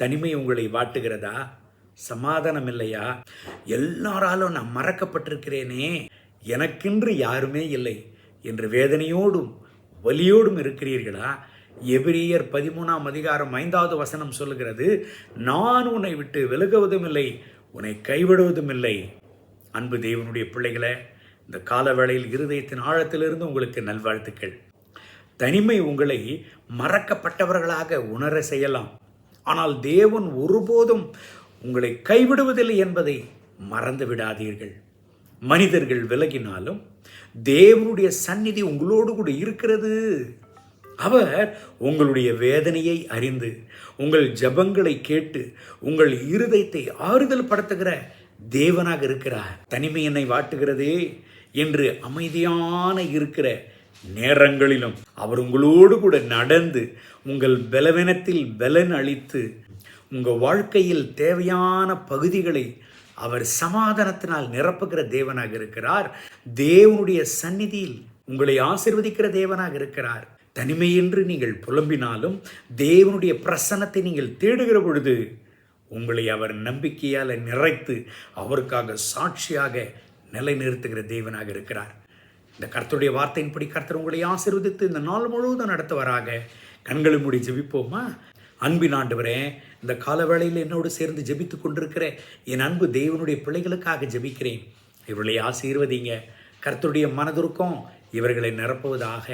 தனிமை உங்களை வாட்டுகிறதா? சமாதானம் இல்லையா? எல்லாராலும் நான் மறக்கப்பட்டிருக்கிறேனே, எனக்கென்று யாருமே இல்லை என்று வேதனையோடும் வலியோடும் இருக்கிறீர்களா? எபிரியர் 13:5 சொல்லுகிறது, நான் உன்னை விட்டு விலகுவதும் இல்லை, உன்னை கைவிடுவதும் இல்லை. அன்பு தேவனுடைய பிள்ளைகளை, இந்த காலவேளையில் இருதயத்தின் ஆழத்திலிருந்து உங்களுக்கு நல்வாழ்த்துக்கள். தனிமை உங்களை மறக்கப்பட்டவர்களாக உணர செய்யலாம். ஆனால் தேவன் ஒருபோதும் உங்களை கைவிடுவதில்லை என்பதை மறந்து விடாதீர்கள். மனிதர்கள் விலகினாலும் தேவனுடைய சந்நிதி உங்களோடு கூட இருக்கிறது. அவர் உங்களுடைய வேதனையை அறிந்து உங்கள் ஜெபங்களை கேட்டு உங்கள் இருதயத்தை ஆறுதல் படுத்துகிற தேவனாக இருக்கிறார். தனிமை என்னை வாட்டுகிறதே என்று அமைதியான இருக்கிற நேரங்களிலும் அவர் உங்களோடு கூட நடந்து உங்கள் பலவீனத்தில் பலன் அளித்து உங்கள் வாழ்க்கையில் தேவையான பகுதிகளை அவர் சமாதானத்தினால் நிரப்புகிற தேவனாக இருக்கிறார். தேவனுடைய சந்நிதியில் உங்களை ஆசீர்வதிக்கிற தேவனாக இருக்கிறார். தனிமை என்று நீங்கள் புலம்பினாலும் தேவனுடைய பிரசன்னத்தை நீங்கள் தேடுகிற பொழுது உங்களை அவர் நம்பிக்கையால் நிறைத்து அவருக்காக சாட்சியாக நிலைநிறுத்துகிற தேவனாக இருக்கிறார். இந்த கர்த்தருடைய வார்த்தையின்படி கர்த்தர் உங்களை ஆசீர்வதித்து இந்த நாள் முழுவதும் நடத்துவாராக. கண்களை மூடி ஜெபிப்போமா? அன்பின் ஆண்டவரே, இந்த காலவேளையில் என்னோடு சேர்ந்து ஜெபித்து கொண்டிருக்கிற என் அன்பு தேவனுடைய பிள்ளைகளுக்காக ஜெபிக்கிறேன். இவர்களை ஆசீர்வதிங்க. கர்த்தருடைய மனதுருக்கம் இவர்களை நிரப்புவதாக.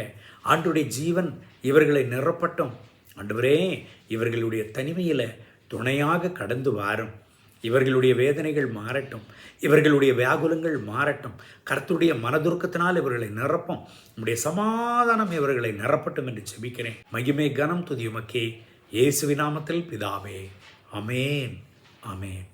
ஆண்டுடைய ஜீவன் இவர்களை நிரப்பட்டும். ஆண்டவரே, இவர்களுடைய தனிமையில் துணையாக கடந்து வாரும். இவர்களுடைய வேதனைகள் மாறட்டும், இவர்களுடைய வியாகுலங்கள் மாறட்டும். கர்த்தருடைய மனதுருக்கத்தினால் இவர்களை நிரப்பும். நம்முடைய சமாதானம் இவர்களை நிரப்பட்டும் என்று ஜெபிக்கிறேன். மகிமை கனம் துதி உமக்கே, இயேசுவின் நாமத்தில் பிதாவே. ஆமென், ஆமென்.